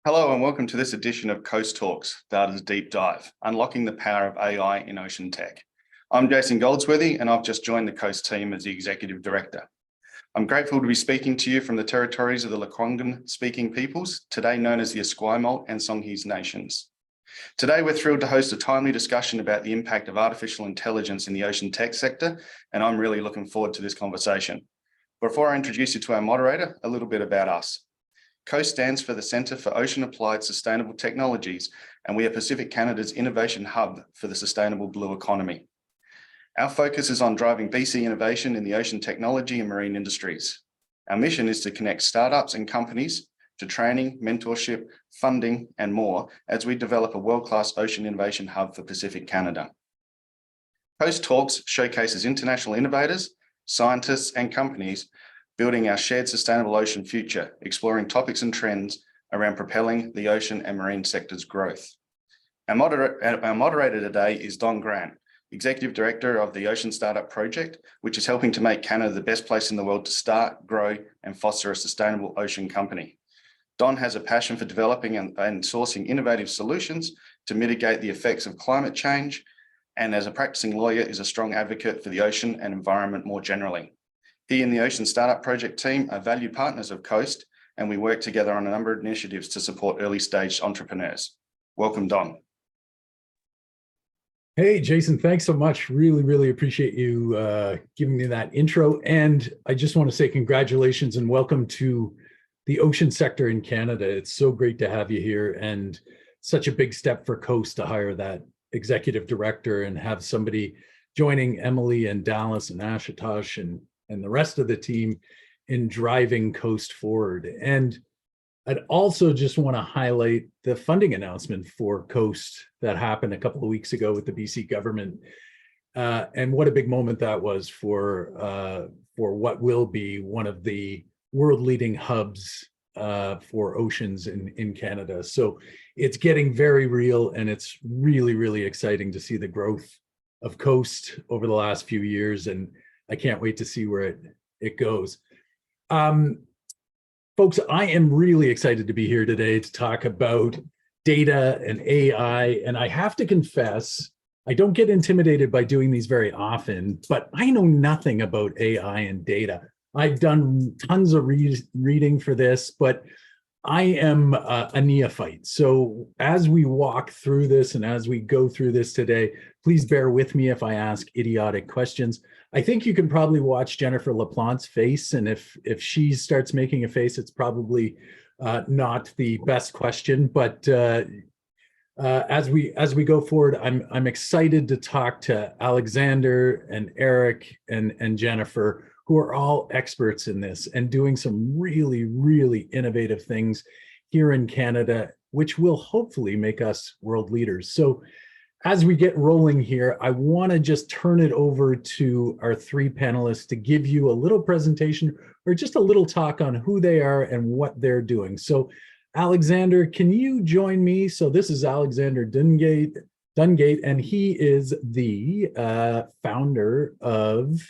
Hello and welcome to this edition of Coast Talks, Data's Deep Dive, Unlocking the Power of AI in Ocean Tech. I'm Jason Goldsworthy and I've just joined the Coast team as the Executive Director. I'm grateful to be speaking to you from the territories of the Lekwungen-speaking peoples, today known as the Esquimalt and Songhees nations. Today, we're thrilled to host a timely discussion about the impact of artificial intelligence in the ocean tech sector, and I'm really looking forward to this conversation. Before I introduce you to our moderator, a little bit about us. COAST stands for the Centre for Ocean Applied Sustainable Technologies, and we are Pacific Canada's innovation hub for the sustainable blue economy. Our focus is on driving BC innovation in the ocean technology and marine industries. Our mission is to connect startups and companies to training, mentorship, funding, and more as we develop a world-class ocean innovation hub for Pacific Canada. COAST Talks showcases international innovators, scientists, and companies building our shared sustainable ocean future, exploring topics and trends around propelling the ocean and marine sector's growth. Our moderator today is Don Grant, Executive Director of the Ocean Startup Project, which is helping to make Canada the best place in the world to start, grow, and foster a sustainable ocean company. Don has a passion for developing and sourcing innovative solutions to mitigate the effects of climate change, and as a practicing lawyer is a strong advocate for the ocean and environment more generally. He and the Ocean Startup Project team are valued partners of COAST, and we work together on a number of initiatives to support early stage entrepreneurs. Welcome, Don. Hey, Jason, thanks so much. Really appreciate you giving me that intro. And I just want to say congratulations and welcome to the ocean sector in Canada. It's so great to have you here, and such a big step for COAST to hire that executive director and have somebody joining Emily and Dallas and Ashutosh and the rest of the team in driving COAST forward. And I'd also just want to highlight the funding announcement for COAST that happened a couple of weeks ago with the BC government. And what a big moment that was for what will be one of the world-leading hubs for oceans in Canada. So it's getting very real, and it's really exciting to see the growth of COAST over the last few years, and I can't wait to see where it goes. Folks, I am really excited to be here today to talk about data and AI, and I have to confess, I don't get intimidated by doing these very often, but I know nothing about AI and data. I've done tons of reading for this, but I am a neophyte. So as we walk through this and as we go through this today, please bear with me if I ask idiotic questions. I think you can probably watch Jennifer LaPlante's face, and if she starts making a face, it's probably not the best question. But as we go forward, I'm excited to talk to Alexander and Eric and Jennifer, who are all experts in this and doing some really innovative things here in Canada, which will hopefully make us world leaders. So as we get rolling here, I want to just turn it over to our three panelists to give you a little presentation or just a little talk on who they are and what they're doing. So Alexander, can you join me? So this is Alexander Dungate, and he is the founder of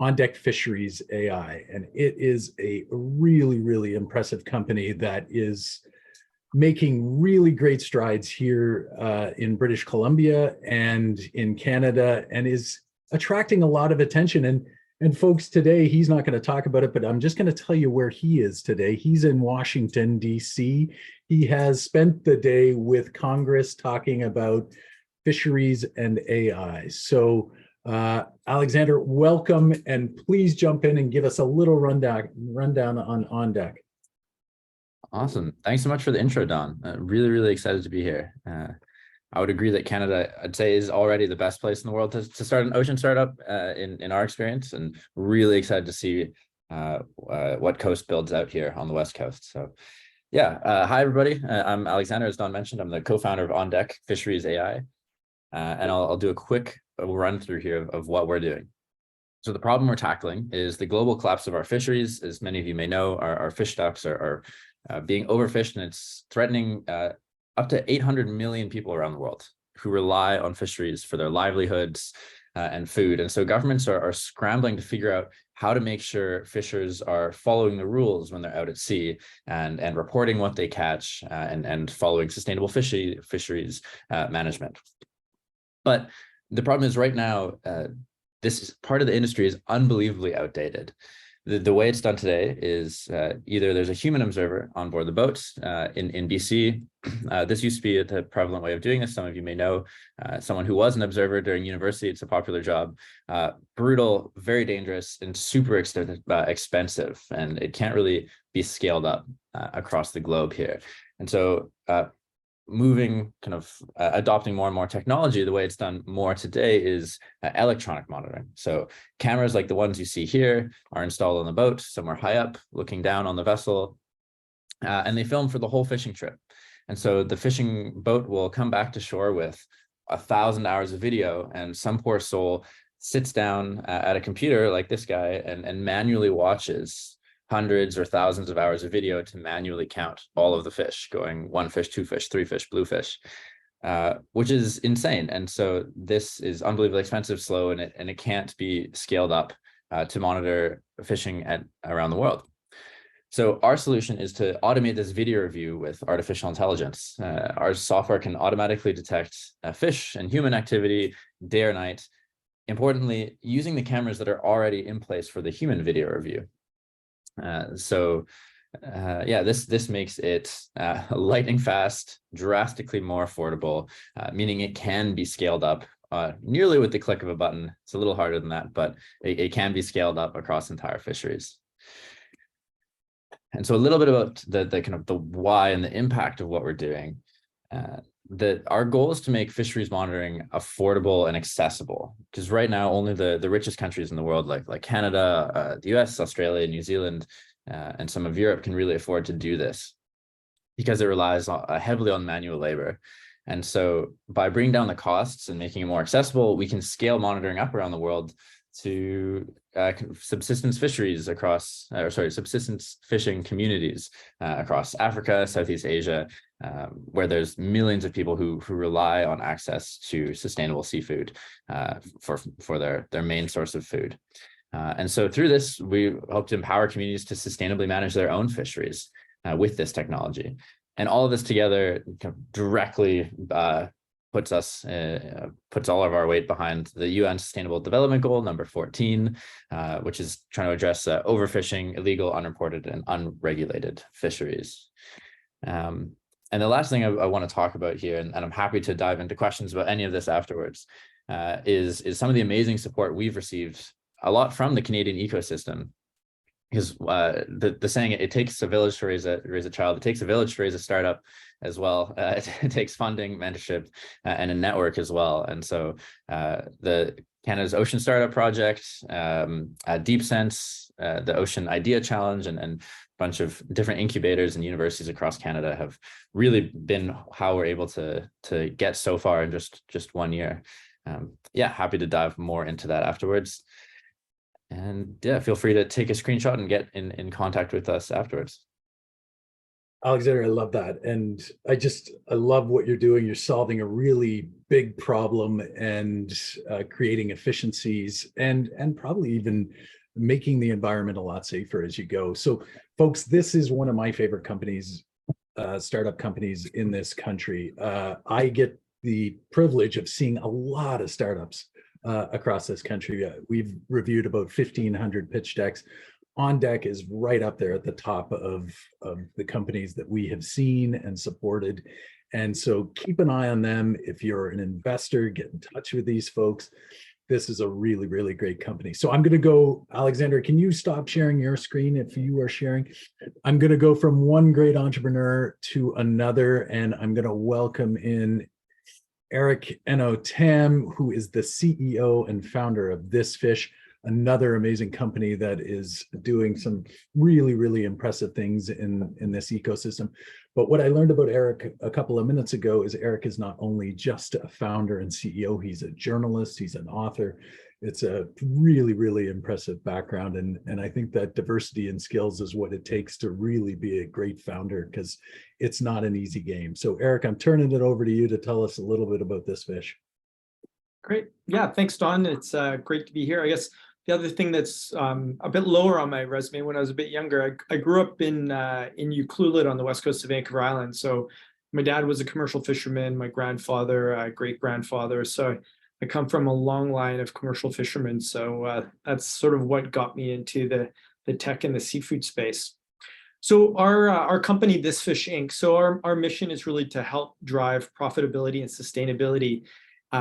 OnDeck Fisheries AI, and it is a really impressive company that is making really great strides here in British Columbia and in Canada, and is attracting a lot of attention. And folks, today he's not going to talk about it, but I'm just going to tell you where he is today. He's in Washington, D.C. He has spent the day with Congress talking about fisheries and AI. So Alexander, welcome, and please jump in and give us a little rundown on OnDeck. Awesome. Thanks so much for the intro, Don. Really excited to be here. I would agree that Canada, I'd say, is already the best place in the world to start an ocean startup in our experience, and really excited to see what COAST builds out here on the West Coast. So yeah, hi everybody. I'm Alexander, as Don mentioned. I'm the co-founder of OnDeck Fisheries AI, and I'll do a quick run through here of what we're doing. So the problem we're tackling is the global collapse of our fisheries. As many of you may know, our fish stocks are being overfished, and it's threatening up to 800 million people around the world who rely on fisheries for their livelihoods and food. And so governments are scrambling to figure out how to make sure fishers are following the rules when they're out at sea and reporting what they catch and following sustainable fisheries management. But the problem is right now, this part of the industry is unbelievably outdated. The way it's done today is either there's a human observer on board the boats. In BC, this used to be the prevalent way of doing this. Some of you may know someone who was an observer during university. It's a popular job. Brutal, very dangerous, and super expensive, and it can't really be scaled up across the globe here. And so adopting more and more technology, the way it's done more today is electronic monitoring. So cameras like the ones you see here are installed on the boat somewhere high up, looking down on the vessel, and they film for the whole fishing trip. And so the fishing boat will come back to shore with 1,000 hours of video, and some poor soul sits down at a computer like this guy and manually watches hundreds or thousands of hours of video to manually count all of the fish, going 1 fish, 2 fish, 3 fish, bluefish, which is insane. And so this is unbelievably expensive, slow, and it can't be scaled up to monitor fishing around the world. So our solution is to automate this video review with artificial intelligence. Our software can automatically detect fish and human activity day or night, importantly, using the cameras that are already in place for the human video review. This makes it lightning fast, drastically more affordable, meaning it can be scaled up nearly with the click of a button. It's a little harder than that, but it can be scaled up across entire fisheries. And so a little bit about the kind of the why and the impact of what we're doing. Our goal is to make fisheries monitoring affordable and accessible, because right now only the richest countries in the world, like Canada, the US, Australia, New Zealand, and some of Europe, can really afford to do this because it relies heavily on manual labor. And so by bringing down the costs and making it more accessible, we can scale monitoring up around the world to subsistence fisheries subsistence fishing communities across Africa, Southeast Asia, where there's millions of people who rely on access to sustainable seafood for their main source of food. And so through this, we hope to empower communities to sustainably manage their own fisheries with this technology. And all of this together directly puts all of our weight behind the UN Sustainable Development Goal number 14, which is trying to address overfishing, illegal, unreported, and unregulated fisheries. And the last thing I want to talk about here, and I'm happy to dive into questions about any of this afterwards, is some of the amazing support we've received a lot from the Canadian ecosystem. Because the saying, it takes a village to raise a child, it takes a village to raise a startup as well. It takes funding, mentorship, and a network as well. And so the Canada's Ocean Startup Project, Deep Sense, the Ocean Idea Challenge, and a bunch of different incubators and universities across Canada have really been how we're able to get so far in just 1 year. Happy to dive more into that afterwards. And feel free to take a screenshot and get in contact with us afterwards. Alexander, I love that. And I love what you're doing. You're solving a really big problem and creating efficiencies and probably even making the environment a lot safer as you go. So folks, this is one of my favorite companies, startup companies in this country. I get the privilege of seeing a lot of startups across this country. We've reviewed about 1,500 pitch decks. OnDeck is right up there at the top of the companies that we have seen and supported. And so keep an eye on them. If you're an investor, get in touch with these folks. This is a really, really great company. So I'm going to go, Alexander, can you stop sharing your screen if you are sharing? I'm going to go from one great entrepreneur to another, and I'm going to welcome in Eric Enno Tamm, who is the CEO and founder of This Fish, another amazing company that is doing some really, really impressive things in this ecosystem. But what I learned about Eric a couple of minutes ago is Eric is not only just a founder and CEO, he's a journalist, he's an author. It's a really, really impressive background. And I think that diversity in skills is what it takes to really be a great founder, because it's not an easy game. So Eric, I'm turning it over to you to tell us a little bit about This Fish. Great. Yeah, thanks, Don. It's great to be here. I guess the other thing that's a bit lower on my resume, when I was a bit younger, I grew up in Ucluelet on the west coast of Vancouver Island. So my dad was a commercial fisherman, my grandfather, great-grandfather. So I come from a long line of commercial fishermen. So that's sort of what got me into the tech and the seafood space. So our company, This Fish Inc. So our mission is really to help drive profitability and sustainability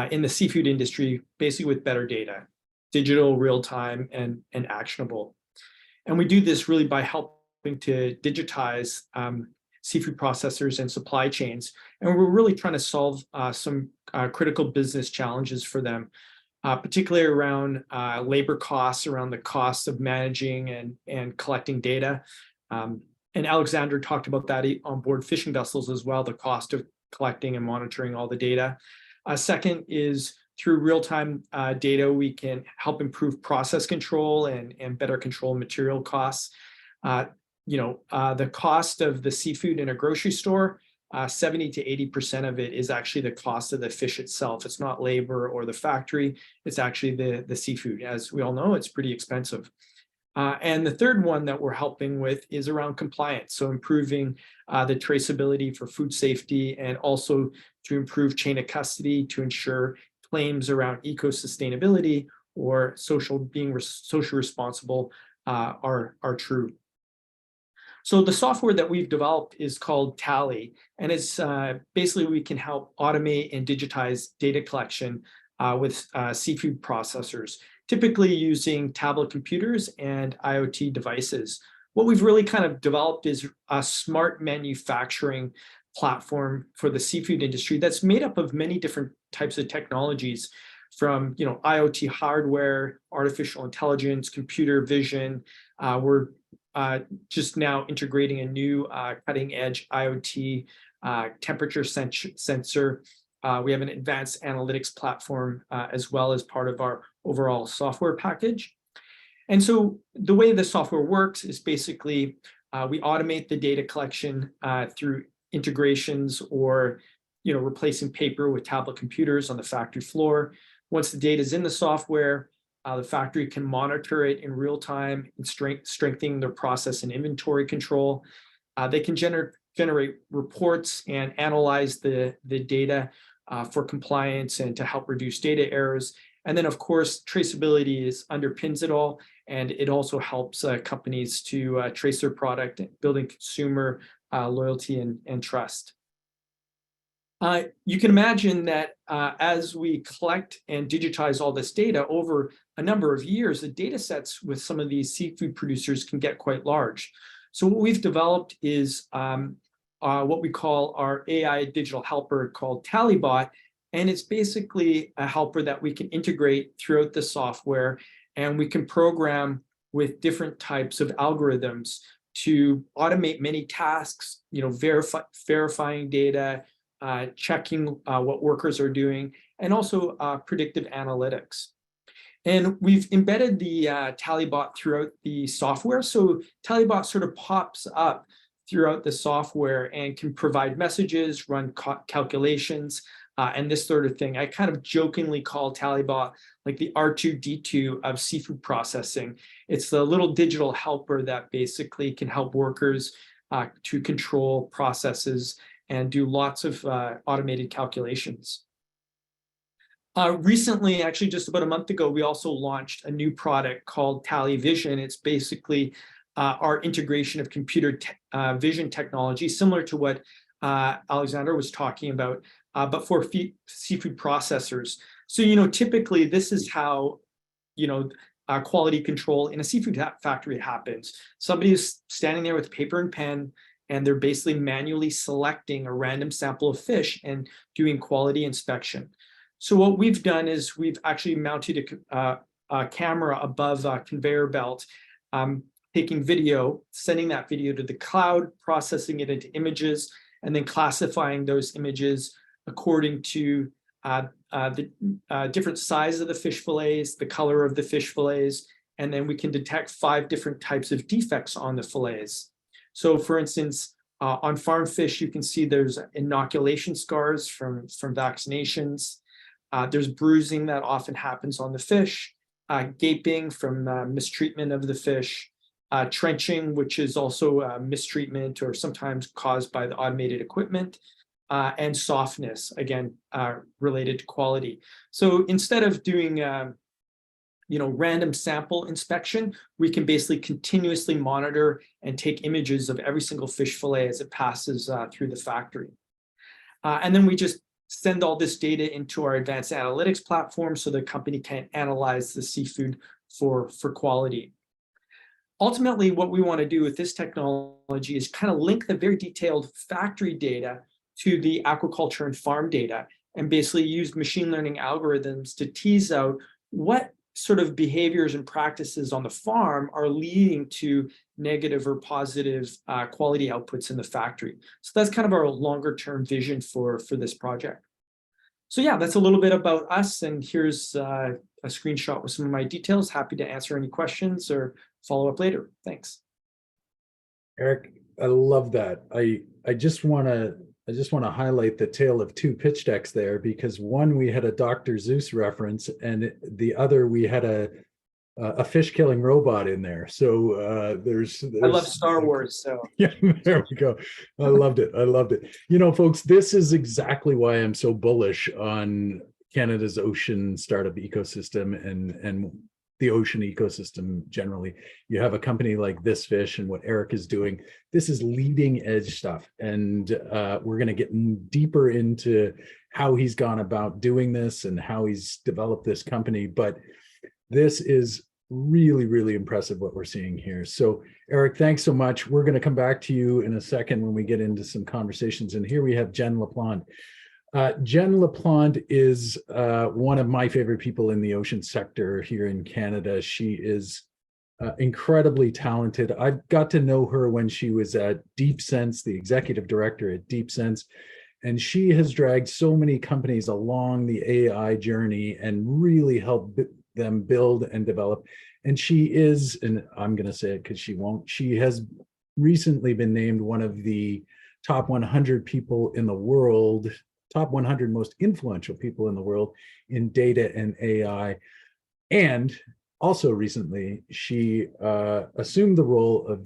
in the seafood industry, basically with better data, digital, real time, and actionable. And we do this really by helping to digitize seafood processors and supply chains. And we're really trying to solve some critical business challenges for them, particularly around labor costs, around the cost of managing and collecting data. And Alexander talked about that on board fishing vessels as well, the cost of collecting and monitoring all the data. Second is through real-time data, we can help improve process control and better control material costs. The cost of the seafood in a grocery store, 70 to 80% of it is actually the cost of the fish itself. It's not labor or the factory, it's actually the seafood. As we all know, it's pretty expensive. And the third one that we're helping with is around compliance. So improving the traceability for food safety, and also to improve chain of custody to ensure claims around eco-sustainability or being socially responsible are true. So the software that we've developed is called Tally, and it's basically we can help automate and digitize data collection with seafood processors, typically using tablet computers and IoT devices. What we've really kind of developed is a smart manufacturing platform for the seafood industry that's made up of many different types of technologies, from IoT hardware, artificial intelligence, computer vision. We're just now integrating a new cutting-edge IoT temperature sensor. We have an advanced analytics platform as well as part of our overall software package. And so the way the software works is basically we automate the data collection through integrations or replacing paper with tablet computers on the factory floor. Once the data is in the software, the factory can monitor it in real time and strengthening their process and inventory control. They can generate reports and analyze the data for compliance and to help reduce data errors. And then, of course, traceability underpins it all, and it also helps companies to trace their product, building consumer loyalty and trust. You can imagine that as we collect and digitize all this data over a number of years, the data sets with some of these seafood producers can get quite large. So what we've developed is what we call our AI digital helper called TallyBot, and it's basically a helper that we can integrate throughout the software, and we can program with different types of algorithms to automate many tasks, verifying data, checking what workers are doing, and also predictive analytics. And we've embedded the TallyBot throughout the software. So TallyBot sort of pops up throughout the software and can provide messages, run calculations, and this sort of thing. I kind of jokingly call TallyBot like the R2-D2 of seafood processing. It's the little digital helper that basically can help workers to control processes and do lots of automated calculations. Recently, actually just about a month ago, we also launched a new product called Tally Vision. It's basically our integration of computer vision technology, similar to what Alexander was talking about, but for seafood processors. So, typically this is how, quality control in a seafood factory happens. Somebody is standing there with paper and pen, and they're basically manually selecting a random sample of fish and doing quality inspection. So what we've done is we've actually mounted a camera above a conveyor belt, taking video, sending that video to the cloud, processing it into images, and then classifying those images according to the different size of the fish fillets, the color of the fish fillets, and then we can detect 5 different types of defects on the fillets. So for instance, on farm fish, you can see there's inoculation scars from vaccinations. There's bruising that often happens on the fish. gaping from mistreatment of the fish, trenching, which is also mistreatment or sometimes caused by the automated equipment, and softness, again, related to quality. So instead of doing random sample inspection, we can basically continuously monitor and take images of every single fish fillet as it passes through the factory. And then we just send all this data into our advanced analytics platform so the company can analyze the seafood for quality. Ultimately, what we want to do with this technology is kind of link the very detailed factory data to the aquaculture and farm data, and basically use machine learning algorithms to tease out what sort of behaviors and practices on the farm are leading to negative or positive quality outputs in the factory. So that's kind of our longer term vision for this project. So yeah, that's a little bit about us, and here's a screenshot with some of my details. Happy to answer any questions or follow up later. Thanks. Eric, I love that. I just want to highlight the tale of two pitch decks there, because one, we had a Dr. Zeus reference, and the other, we had a fish killing robot in there. So there's I love Star Wars, so yeah, there we go. I loved it. I loved it. Folks, this is exactly why I'm so bullish on Canada's ocean startup ecosystem and the ocean ecosystem generally. You have a company like This Fish and what Eric is doing. This is leading edge stuff. And we're going to get deeper into how he's gone about doing this and how he's developed this company. But this is really, really impressive what we're seeing here. So Eric, thanks so much. We're going to come back to you in a second when we get into some conversations. And here we have Jen LaPlante. Jen LaPlante is one of my favorite people in the ocean sector here in Canada. She is incredibly talented. I've got to know her when she was at Deep Sense, the executive director at Deep Sense, and she has dragged so many companies along the AI journey and really helped them build and develop. And she is, and I'm going to say it because she won't, she has recently been named one of the top 100 people in the world, top 100 most influential people in the world in data and AI. And also recently, she assumed the role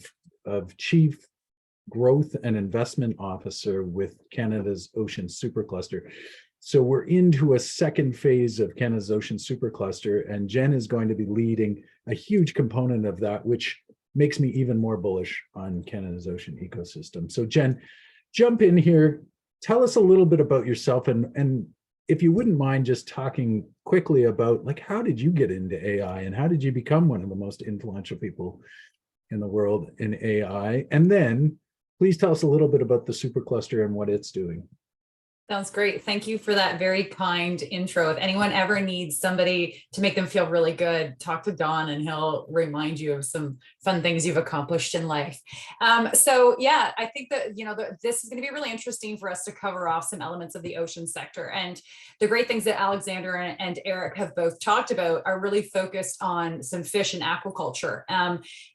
of Chief Growth and Investment Officer with Canada's Ocean Supercluster. So we're into a second phase of Canada's Ocean Supercluster, and Jen is going to be leading a huge component of that, which makes me even more bullish on Canada's ocean ecosystem. So Jen, jump in here. Tell us a little bit about yourself, and if you wouldn't mind just talking quickly about, like, how did you get into AI and how did you become one of the most influential people in the world in AI? And then please tell us a little bit about the Supercluster and what it's doing. Sounds great. Thank you for that very kind intro. If anyone ever needs somebody to make them feel really good, talk to Don and he'll remind you of some fun things you've accomplished in life. So yeah, I think that, this is going to be really interesting for us to cover off some elements of the ocean sector. And the great things that Alexander and Eric have both talked about are really focused on some fish and aquaculture.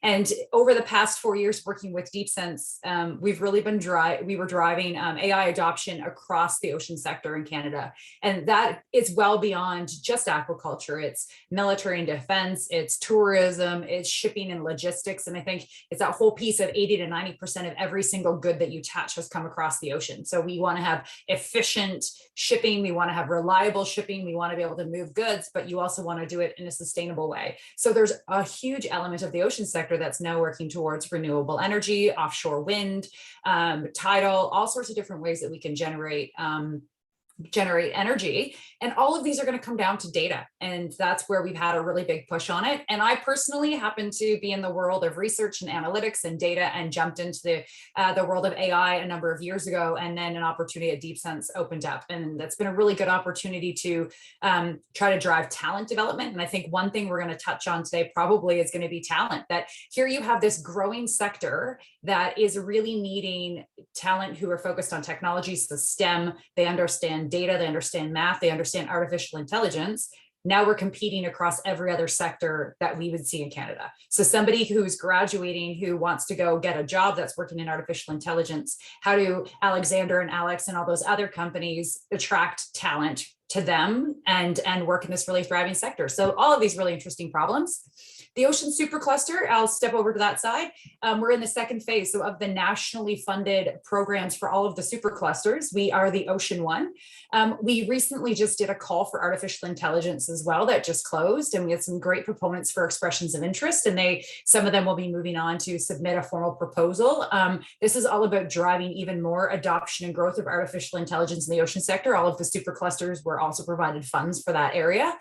And over the past 4 years working with Deep Sense, we've really been driving AI adoption across the ocean sector in Canada. And that is well beyond just aquaculture. It's military and defense, it's tourism, it's shipping and logistics. And I think it's that whole piece of 80 to 90% of every single good that you touch has come across the ocean. So we want to have efficient shipping. We want to have reliable shipping. We want to be able to move goods, but you also want to do it in a sustainable way. So there's a huge element of the ocean sector that's now working towards renewable energy, offshore wind, tidal, all sorts of different ways that we can generate energy. And all of these are going to come down to data. And that's where we've had a really big push on it. And I personally happen to be in the world of research and analytics and data and jumped into the world of AI a number of years ago. And then an opportunity at Deep Sense opened up. And that's been a really good opportunity to try to drive talent development. And I think one thing we're going to touch on today probably is going to be talent. That here you have this growing sector that is really needing talent who are focused on technologies, the STEM, they understand data, they understand math, they understand artificial intelligence. Now we're competing across every other sector that we would see in Canada. So somebody who's graduating, who wants to go get a job that's working in artificial intelligence, how do Alexander and Alex and all those other companies attract talent to them and work in this really thriving sector. So all of these really interesting problems. The Ocean Supercluster, I'll step over to that side. We're in the second phase of the nationally funded programs for all of the superclusters. We are the Ocean one. We recently just did a call for artificial intelligence as well that just closed, and we had some great proponents for expressions of interest, and some of them will be moving on to submit a formal proposal. This is all about driving even more adoption and growth of artificial intelligence in the ocean sector. All of the superclusters were also provided funds for that area.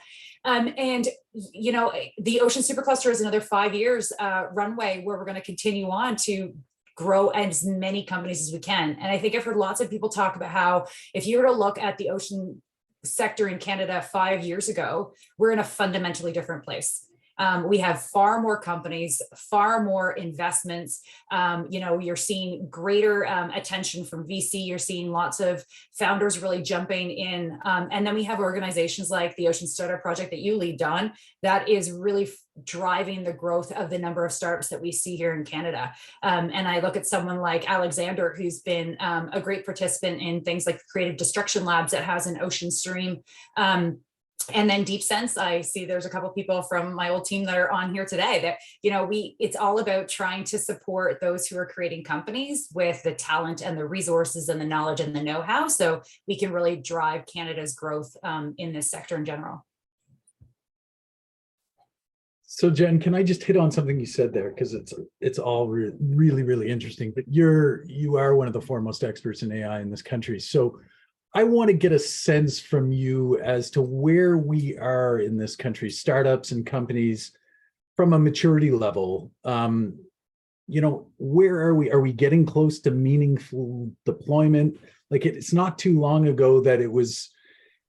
And, you know, the Ocean Supercluster is another 5 years runway where we're going to continue on to grow as many companies as we can. And I think I've heard lots of people talk about how if you were to look at the ocean sector in Canada 5 years ago, we're in a fundamentally different place. We have far more companies, far more investments. You know, you're seeing greater attention from VC. You're seeing lots of founders really jumping in. And then we have organizations like the Ocean Startup Project that you lead, Don, that is really driving the growth of the number of startups that we see here in Canada. And I look at someone like Alexander, who's been a great participant in things like Creative Destruction Labs that has an ocean stream. And then Deep Sense, I see there's a couple of people from my old team that are on here today that, you know, it's all about trying to support those who are creating companies with the talent and the resources and the knowledge and the know-how, so we can really drive Canada's growth in this sector in general. So Jen, can I just hit on something you said there? Because it's all really, really interesting, but you are one of the foremost experts in AI in this country. So I want to get a sense from you as to where we are in this country, startups and companies, from a maturity level. You know, where are we? Are we getting close to meaningful deployment? Like, it's not too long ago that it was,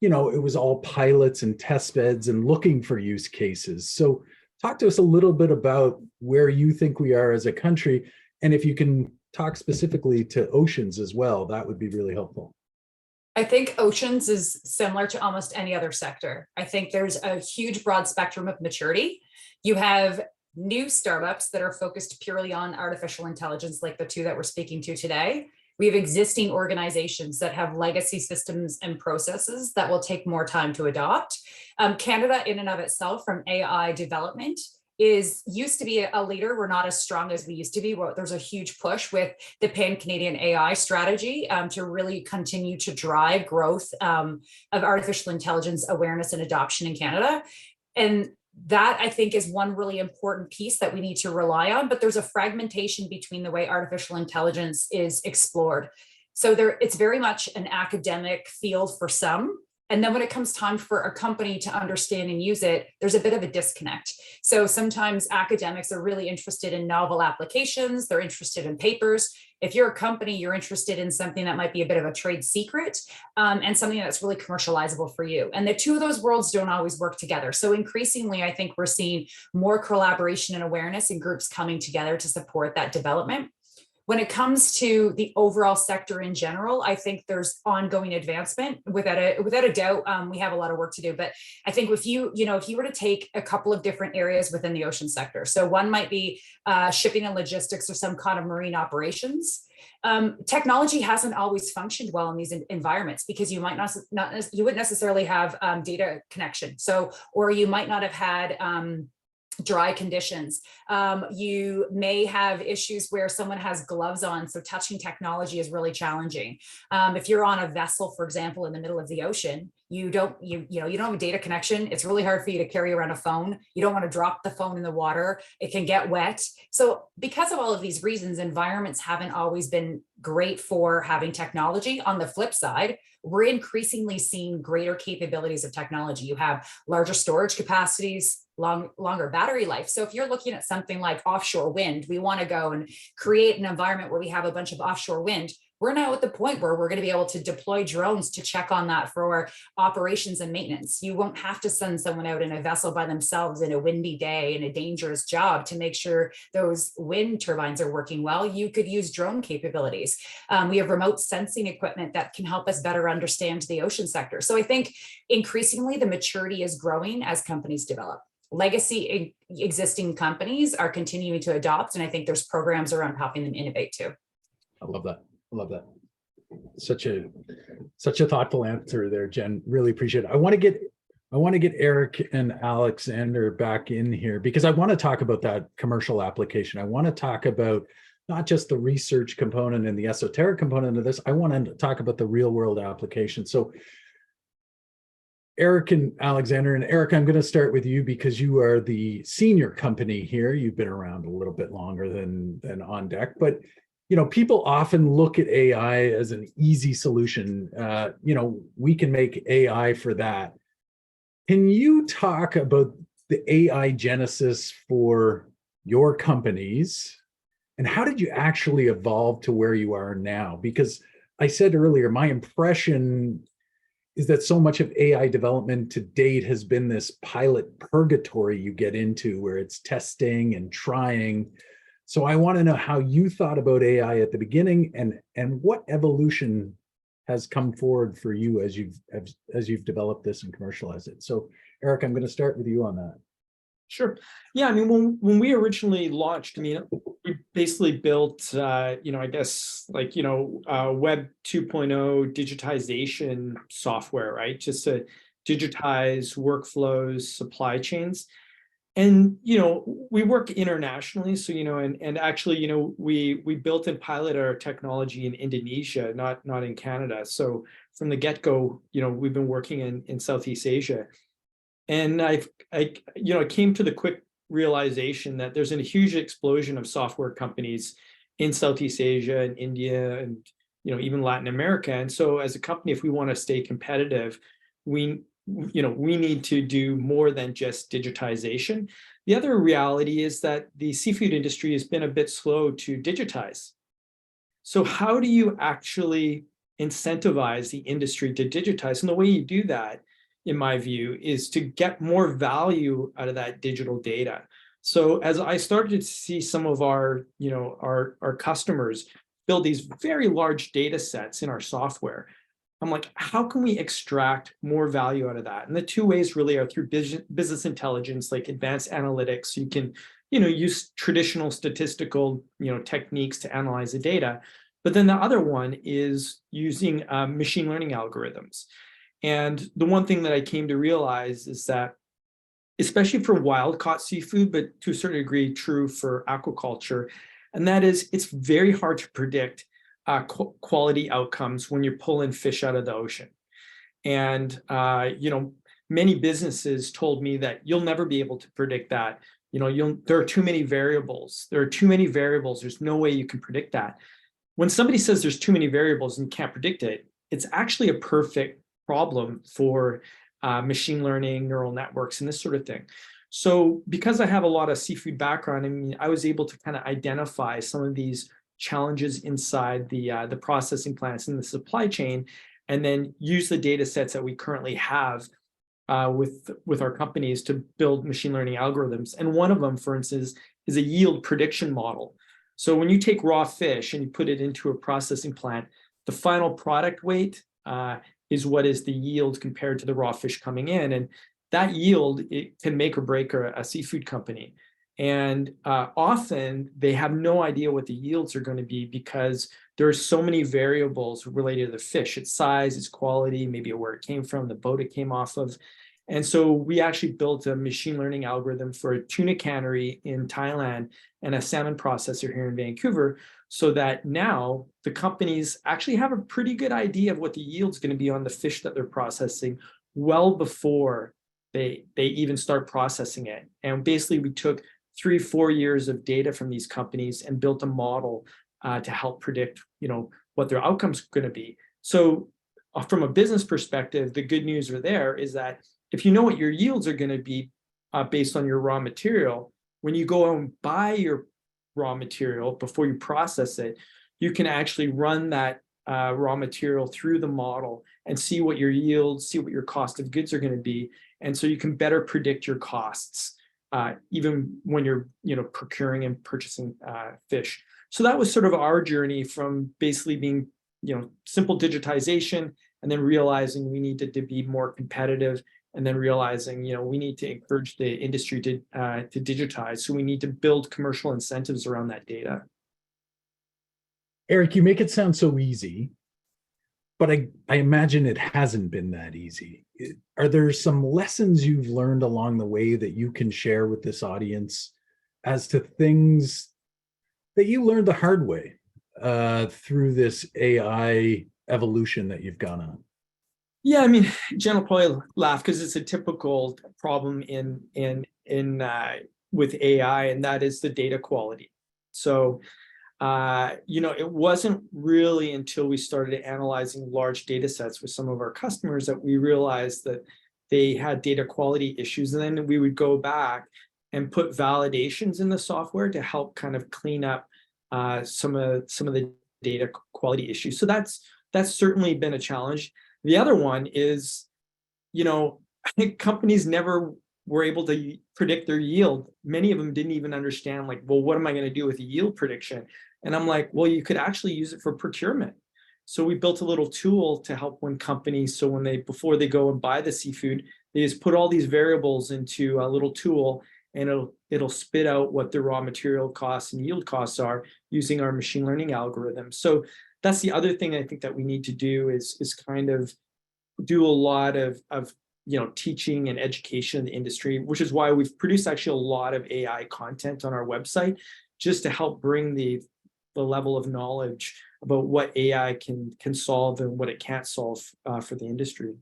you know, it was all pilots and test beds and looking for use cases. So talk to us a little bit about where you think we are as a country. And if you can talk specifically to oceans as well, that would be really helpful. I think oceans is similar to almost any other sector. I think there's a huge broad spectrum of maturity. You have new startups that are focused purely on artificial intelligence, like the two that we're speaking to today. We have existing organizations that have legacy systems and processes that will take more time to adopt. Canada in and of itself, from AI development, used to be a leader. We're not as strong as we used to be. There's a huge push with the Pan-Canadian AI strategy to really continue to drive growth of artificial intelligence awareness and adoption in Canada. And that, I think, is one really important piece that we need to rely on, but there's a fragmentation between the way artificial intelligence is explored. So it's very much an academic field for some. And then when it comes time for a company to understand and use it, there's a bit of a disconnect. So sometimes academics are really interested in novel applications. They're interested in papers. If you're a company, you're interested in something that might be a bit of a trade secret and something that's really commercializable for you. And the two of those worlds don't always work together. So increasingly, I think we're seeing more collaboration and awareness and groups coming together to support that development. When it comes to the overall sector in general, I think there's ongoing advancement. Without a doubt, we have a lot of work to do. But I think if you were to take a couple of different areas within the ocean sector, so one might be shipping and logistics or some kind of marine operations. Technology hasn't always functioned well in these environments because you might you wouldn't necessarily have data connection. So, or you might not have had dry conditions. You may have issues where someone has gloves on, so touching technology is really challenging. If you're on a vessel, for example, in the middle of the ocean, you don't have a data connection. It's really hard for you to carry around a phone. You don't want to drop the phone in the water. It can get wet. So because of all of these reasons, environments haven't always been great for having technology. On the flip side, we're increasingly seeing greater capabilities of technology. You have larger storage capacities, longer battery life. So if you're looking at something like offshore wind, we want to go and create an environment where we have a bunch of offshore wind. We're now at the point where we're going to be able to deploy drones to check on that for operations and maintenance. You won't have to send someone out in a vessel by themselves in a windy day in a dangerous job to make sure those wind turbines are working well. You could use drone capabilities. We have remote sensing equipment that can help us better understand the ocean sector. So I think increasingly the maturity is growing as companies develop. Legacy existing companies are continuing to adopt, and I think there's programs around helping them innovate too. I love that. I love that. Such a thoughtful answer there, Jen. Really appreciate it. I want to get Eric and Alexander back in here because I want to talk about that commercial application. I want to talk about not just the research component and the esoteric component of this. I want to talk about the real world application. So Eric and Alexander, and Eric, I'm going to start with you because you are the senior company here. You've been around a little bit longer than OnDeck, but people often look at AI as an easy solution. We can make AI for that. Can you talk about the AI genesis for your companies and how did you actually evolve to where you are now? Because I said earlier, my impression is that so much of AI development to date has been this pilot purgatory you get into where it's testing and trying. So I want to know how you thought about AI at the beginning and what evolution has come forward for you as you've developed this and commercialized it. So Eric, I'm going to start with you on that. Sure. Yeah, I mean, when we originally launched, I mean, we basically built, I guess, like, Web 2.0 digitization software, right? Just to digitize workflows, supply chains. And, we work internationally. So, and actually, we built and piloted our technology in Indonesia, not in Canada. So from the get-go, we've been working in Southeast Asia. And I came to the quick realization that there's a huge explosion of software companies in Southeast Asia and India and, even Latin America. And so as a company, if we want to stay competitive, we need to do more than just digitization. The other reality is that the seafood industry has been a bit slow to digitize. So how do you actually incentivize the industry to digitize? And the way you do that, in my view, is to get more value out of that digital data. So as I started to see some of our customers build these very large data sets in our software, I'm like, how can we extract more value out of that? And the two ways really are through business intelligence, like advanced analytics. You can, use traditional statistical, techniques to analyze the data. But then the other one is using machine learning algorithms. And the one thing that I came to realize is that, especially for wild caught seafood, but to a certain degree true for aquaculture, and that is it's very hard to predict quality outcomes when you're pulling fish out of the ocean. And, many businesses told me that you'll never be able to predict that. There are too many variables. There's no way you can predict that. When somebody says there's too many variables and you can't predict it, it's actually a perfect problem for machine learning, neural networks, and this sort of thing. So because I have a lot of seafood background, I mean, I was able to kind of identify some of these challenges inside the processing plants in the supply chain, and then use the data sets that we currently have with our companies to build machine learning algorithms. And one of them, for instance, is a yield prediction model. So when you take raw fish and you put it into a processing plant, the final product weight is what is the yield compared to the raw fish coming in. And that yield, it can make or break a seafood company. And often they have no idea what the yields are going to be because there are so many variables related to the fish, its size, its quality, maybe where it came from, the boat it came off of. And so we actually built a machine learning algorithm for a tuna cannery in Thailand and a salmon processor here in Vancouver, so that now the companies actually have a pretty good idea of what the yield's going to be on the fish that they're processing well before they even start processing it. And basically we took 3-4 years of data from these companies and built a model to help predict, what their outcomes are going to be. So from a business perspective, the good news is that if you know what your yields are going to be based on your raw material, when you go out and buy your raw material before you process it, you can actually run that raw material through the model and see what your yields, see what your cost of goods are going to be. And so you can better predict your costs, even when you're procuring and purchasing fish. So that was sort of our journey from basically being simple digitization, and then realizing we needed to be more competitive, and then realizing we need to encourage the industry to digitize. So we need to build commercial incentives around that data. Eric, you make it sound so easy. but I imagine it hasn't been that easy. Are there some lessons you've learned along the way that you can share with this audience as to things that you learned the hard way through this AI evolution that you've gone on? Yeah, I mean, Jen will probably laugh because it's a typical problem in with AI, and that is the data quality. So, it wasn't really until we started analyzing large data sets with some of our customers that we realized that they had data quality issues, and then we would go back and put validations in the software to help kind of clean up some of the data quality issues. So that's certainly been a challenge. The other one is, I think companies never were able to predict their yield. Many of them didn't even understand, like, well, what am I going to do with a yield prediction? And I'm like, well, you could actually use it for procurement. So we built a little tool to help when companies, so before they go and buy the seafood, they just put all these variables into a little tool, and it'll spit out what the raw material costs and yield costs are using our machine learning algorithm. So that's the other thing I think that we need to do is kind of do a lot of teaching and education in the industry, which is why we've produced actually a lot of AI content on our website, just to help bring the level of knowledge about what AI can solve and what it can't solve for the industry.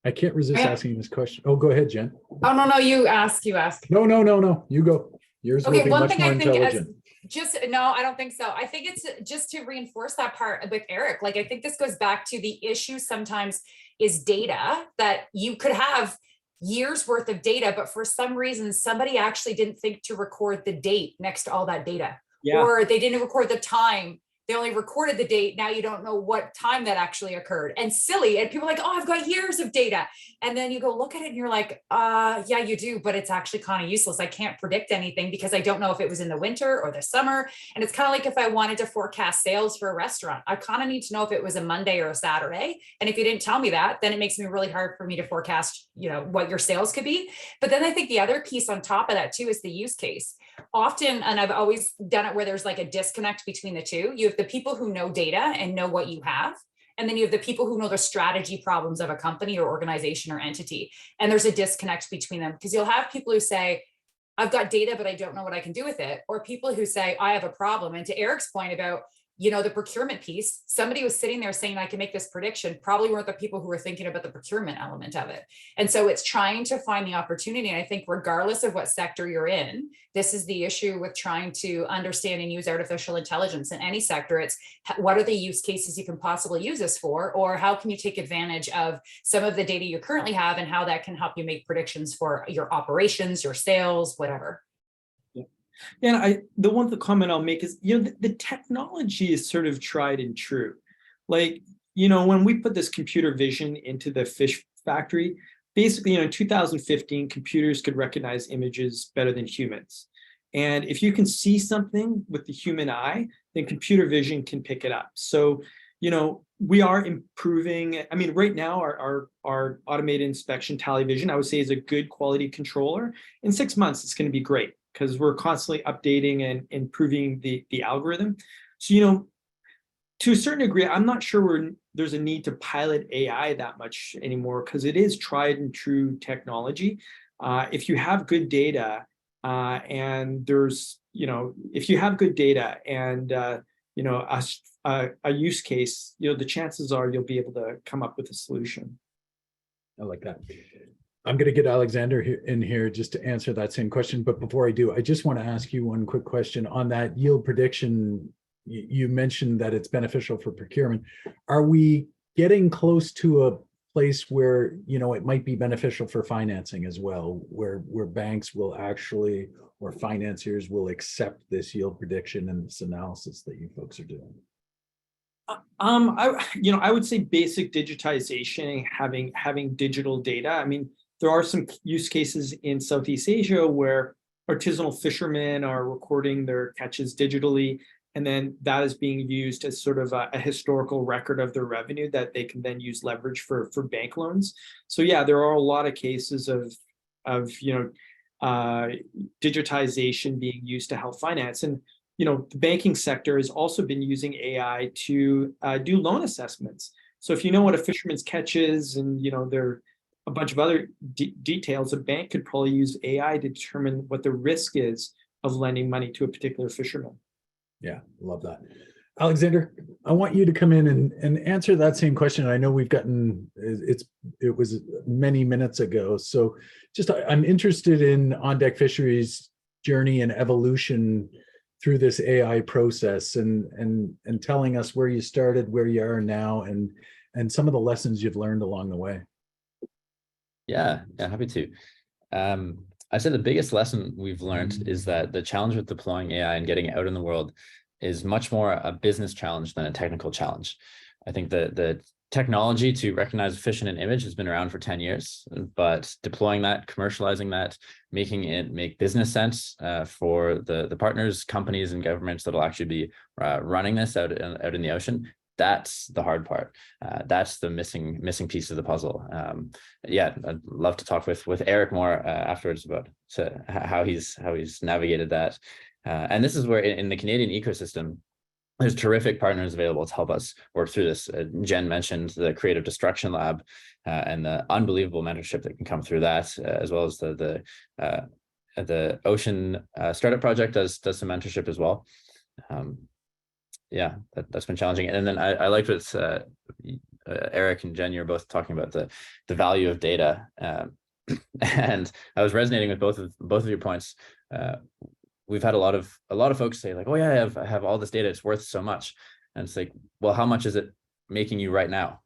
I can't resist asking this question. Oh, go ahead, Jen. Oh, no, you ask. No, you go. Yours will Okay, be one much thing more I think intelligent. no, I don't think so. I think it's just to reinforce that part with Eric. Like, I think this goes back to the issue sometimes is data, that you could have years worth of data, but for some reason, somebody actually didn't think to record the date next to all that data. Yeah. Or they didn't record the time. They only recorded the date. Now you don't know what time that actually occurred. And silly. And people are like, oh, I've got years of data. And then you go look at it and you're like, yeah, you do, but it's actually kind of useless. I can't predict anything because I don't know if it was in the winter or the summer. And it's kind of like if I wanted to forecast sales for a restaurant, I kind of need to know if it was a Monday or a Saturday. And if you didn't tell me that, then it makes me really hard for me to forecast, what your sales could be. But then I think the other piece on top of that too is the use case. Often, and I've always done it where there's like a disconnect between the two. You have the people who know data and know what you have. And then you have the people who know the strategy problems of a company or organization or entity. And there's a disconnect between them because you'll have people who say, I've got data, but I don't know what I can do with it. Or people who say, I have a problem. And to Eric's point about, the procurement piece, somebody was sitting there saying, I can make this prediction, probably weren't the people who were thinking about the procurement element of it. And so it's trying to find the opportunity. And I think regardless of what sector you're in, this is the issue with trying to understand and use artificial intelligence in any sector. It's what are the use cases you can possibly use this for, or how can you take advantage of some of the data you currently have and how that can help you make predictions for your operations, your sales, whatever. Yeah, and the comment I'll make is, the technology is sort of tried and true. Like, when we put this computer vision into the fish factory, basically, in 2015, computers could recognize images better than humans. And if you can see something with the human eye, then computer vision can pick it up. So, we are improving. I mean, right now, our automated inspection television, I would say, is a good quality controller. In 6 months, it's going to be great, because we're constantly updating and improving the algorithm. So, to a certain degree, I'm not sure there's a need to pilot AI that much anymore, because it is tried and true technology. If you have good data and if you have good data and, a use case, the chances are you'll be able to come up with a solution. I like that. I'm going to get Alexander in here just to answer that same question. But before I do, I just want to ask you one quick question on that yield prediction. You mentioned that it's beneficial for procurement. Are we getting close to a place where, it might be beneficial for financing as well, where banks will actually, or financiers will accept this yield prediction and this analysis that you folks are doing? I would say basic digitization, having digital data. I mean, there are some use cases in Southeast Asia where artisanal fishermen are recording their catches digitally, and then that is being used as sort of a historical record of their revenue that they can then use leverage for bank loans. So yeah, there are a lot of cases of digitization being used to help finance. And the banking sector has also been using AI to do loan assessments. So if you know what a fisherman's catch is, and there are a bunch of other details, a bank could probably use AI to determine what the risk is of lending money to a particular fisherman. Yeah, love that. Alexander, I want you to come in and answer that same question. I know we've gotten, it was many minutes ago. So just, I'm interested in OnDeck Fisheries journey and evolution through this AI process, and telling us where you started, where you are now, and some of the lessons you've learned along the way. Yeah, happy to. I said the biggest lesson we've learned is that the challenge with deploying AI and getting it out in the world is much more a business challenge than a technical challenge. I think the technology to recognize a fish in an image has been around for 10 years, but deploying that, commercializing that, making it make business sense for the partners, companies, and governments that'll actually be running this out in the ocean, that's the hard part. That's the missing piece of the puzzle. Yeah, I'd love to talk with Eric more afterwards about how he's navigated that. And this is where in the Canadian ecosystem, there's terrific partners available to help us work through this. Jen mentioned the Creative Destruction Lab and the unbelievable mentorship that can come through that, as well as the Ocean Startup Project does some mentorship as well. Yeah, that's been challenging. And then I liked what Eric and Jen, you're both talking about the value of data, and I was resonating with both of your points. We've had a lot of folks say like, oh yeah, I have all this data, it's worth so much, and it's like, well, how much is it making you right now?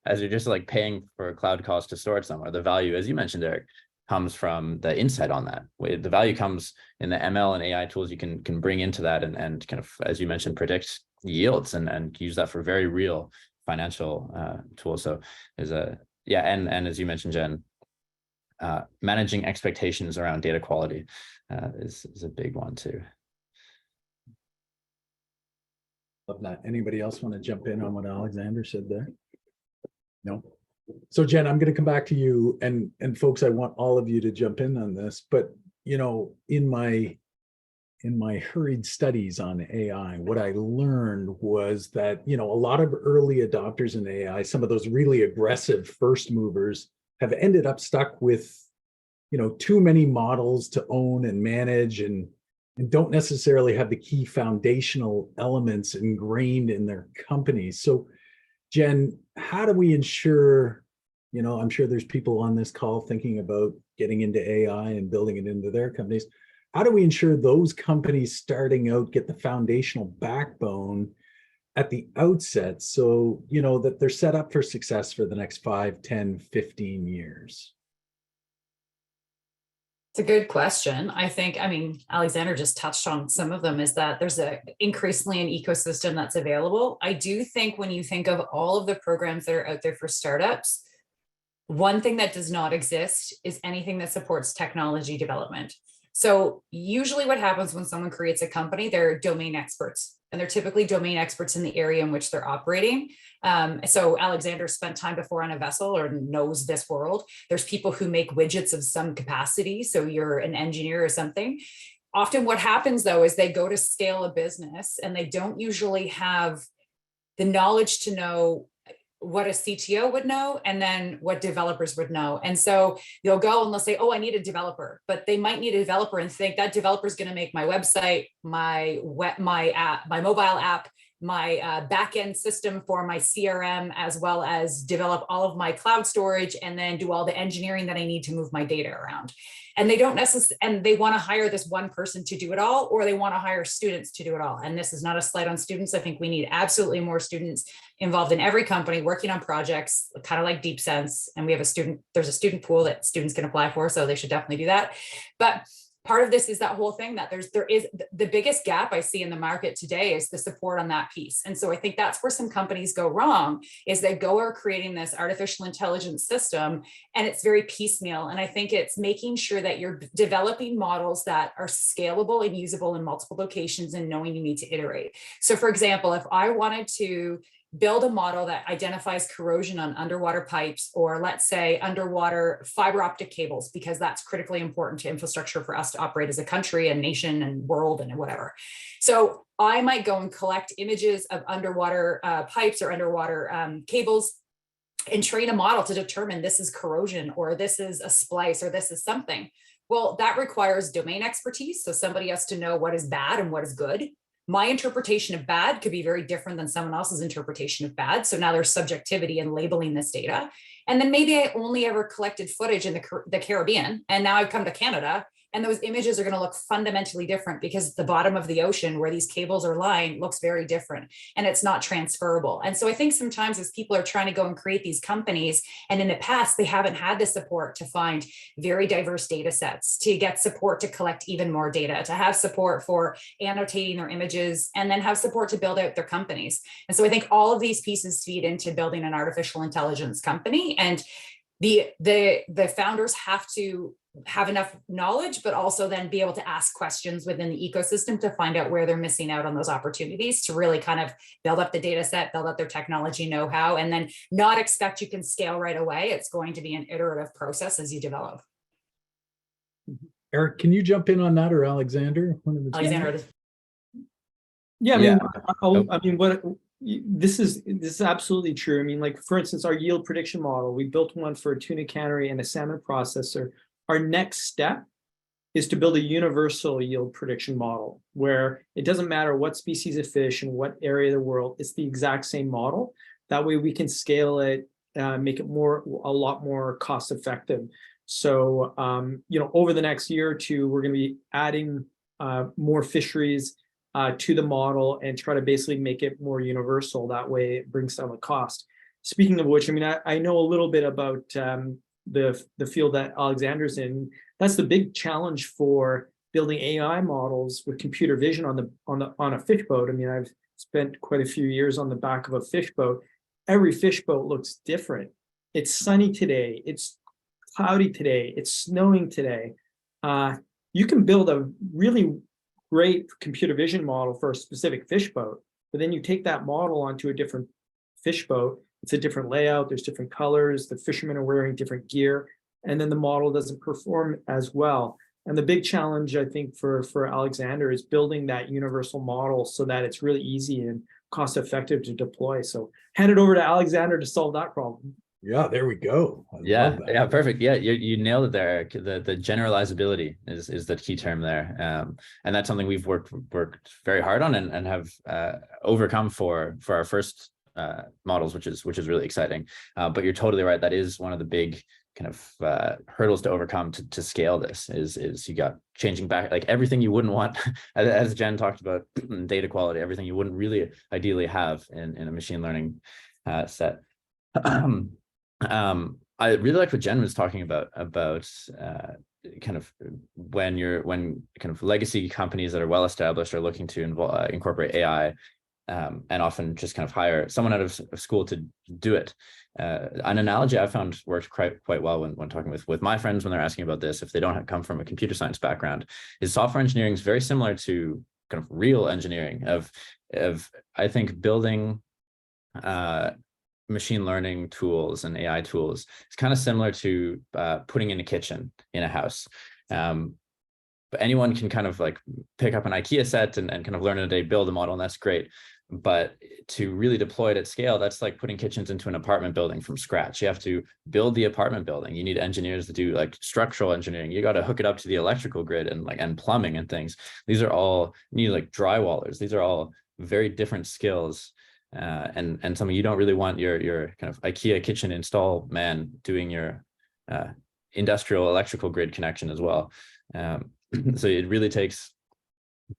As you're just like paying for a cloud cost to store it somewhere. The value, as you mentioned, Eric, comes from the insight on that. The value comes in the ML and AI tools you can bring into that and kind of, as you mentioned, predict yields and use that for very real financial tools. So there's and as you mentioned, Jen, managing expectations around data quality is a big one too. Love that. Anybody else want to jump in on what Alexander said there? No. So Jen, I'm going to come back to you, and folks, I want all of you to jump in on this, but in my hurried studies on AI, what I learned was that, a lot of early adopters in AI, some of those really aggressive first movers, have ended up stuck with, too many models to own and manage, and don't necessarily have the key foundational elements ingrained in their companies. So Jen, how do we ensure, I'm sure there's people on this call thinking about getting into AI and building it into their companies. How do we ensure those companies starting out get the foundational backbone at the outset so, that they're set up for success for the next 5, 10, 15 years? It's a good question. Alexander just touched on some of them, is that there's increasingly an ecosystem that's available. I do think when you think of all of the programs that are out there for startups, one thing that does not exist is anything that supports technology development. So usually what happens when someone creates a company, they're domain experts, and they're typically domain experts in the area in which they're operating. So Alexander spent time before on a vessel or knows this world. There's people who make widgets of some capacity. So you're an engineer or something. Often what happens though, is they go to scale a business and they don't usually have the knowledge to know what a CTO would know and then what developers would know. And so they'll go and they'll say, oh, I need a developer, but they might need a developer and think that developer is going to make my website, my app, my mobile app, my backend system for my CRM, as well as develop all of my cloud storage and then do all the engineering that I need to move my data around. And they don't necessarily, and they want to hire this one person to do it all, or they want to hire students to do it all. And this is not a slight on students. I think we need absolutely more students involved in every company working on projects, kind of like Deep Sense. And we have there's a student pool that students can apply for, so they should definitely do that. But part of this is that whole thing that there is the biggest gap I see in the market today is the support on that piece. And so I think that's where some companies go wrong, is they are creating this artificial intelligence system and it's very piecemeal. And I think it's making sure that you're developing models that are scalable and usable in multiple locations and knowing you need to iterate. So for example, if I wanted to build a model that identifies corrosion on underwater pipes, or let's say underwater fiber optic cables, because that's critically important to infrastructure for us to operate as a country and nation and world and whatever. So I might go and collect images of underwater pipes or underwater cables and train a model to determine this is corrosion, or this is a splice, or this is something. Well, that requires domain expertise. So somebody has to know what is bad and what is good. My interpretation of bad could be very different than someone else's interpretation of bad. So now there's subjectivity in labeling this data. And then maybe I only ever collected footage in the Caribbean, and now I've come to Canada, and those images are going to look fundamentally different because the bottom of the ocean where these cables are lying looks very different, and it's not transferable. And so I think sometimes as people are trying to go and create these companies, and in the past, they haven't had the support to find very diverse data sets, to get support to collect even more data, to have support for annotating their images, and then have support to build out their companies. And so I think all of these pieces feed into building an artificial intelligence company. And the founders have to have enough knowledge, but also then be able to ask questions within the ecosystem to find out where they're missing out on those opportunities, to really kind of build up the data set, build up their technology know-how, and then not expect you can scale right away. It's going to be an iterative process as you develop. Eric, can you jump in on that, or Alexander? Alexander. Yeah, I mean, Yeah. this is absolutely true. I mean, like, for instance, our yield prediction model, we built one for a tuna cannery and a salmon processor. Our next step is to build a universal yield prediction model where it doesn't matter what species of fish and what area of the world, it's the exact same model. That way we can scale it, make it a lot more cost effective. So, over the next year or two, we're going to be adding more fisheries to the model and try to basically make it more universal. That way it brings down the cost. Speaking of which, I mean, I know a little bit about the field that Alexander's in. That's the big challenge for building AI models with computer vision on a fish boat. I mean, I've spent quite a few years on the back of a fish boat. Every fish boat looks different. It's sunny today. It's cloudy today. It's snowing today. You can build a really great computer vision model for a specific fish boat, but then you take that model onto a different fish boat. It's a different layout. There's different colors. The fishermen are wearing different gear, and then the model doesn't perform as well. And the big challenge, I think, for Alexander is building that universal model so that it's really easy and cost effective to deploy. So hand it over to Alexander to solve that problem. Yeah, there we go. I Yeah, love that. yeah, perfect. Yeah, you nailed it there, Eric. The generalizability is the key term there, and that's something we've worked very hard on and have overcome for our first models, which is really exciting. But you're totally right. That is one of the big kind of hurdles to overcome to scale this. Is you got changing back, like everything you wouldn't want, as Jen talked about, data quality, everything you wouldn't really ideally have in a machine learning set. I really like what Jen was talking about kind of when kind of legacy companies that are well established are looking to incorporate AI, and often just kind of hire someone out of school to do it. An analogy I found worked quite well when talking with my friends when they're asking about this, if they don't come from a computer science background, is software engineering is very similar to kind of real engineering of I think building machine learning tools and AI tools. It's kind of similar to putting in a kitchen in a house. But anyone can kind of like pick up an IKEA set and kind of learn in a day, build a model, and that's great. But to really deploy it at scale, that's like putting kitchens into an apartment building from scratch. You have to build the apartment building. You need engineers to do like structural engineering. You got to hook it up to the electrical grid and plumbing and things. These are all, you need like drywallers. These are all very different skills. And something you don't really want your kind of IKEA kitchen install man doing your industrial electrical grid connection as well. So it really takes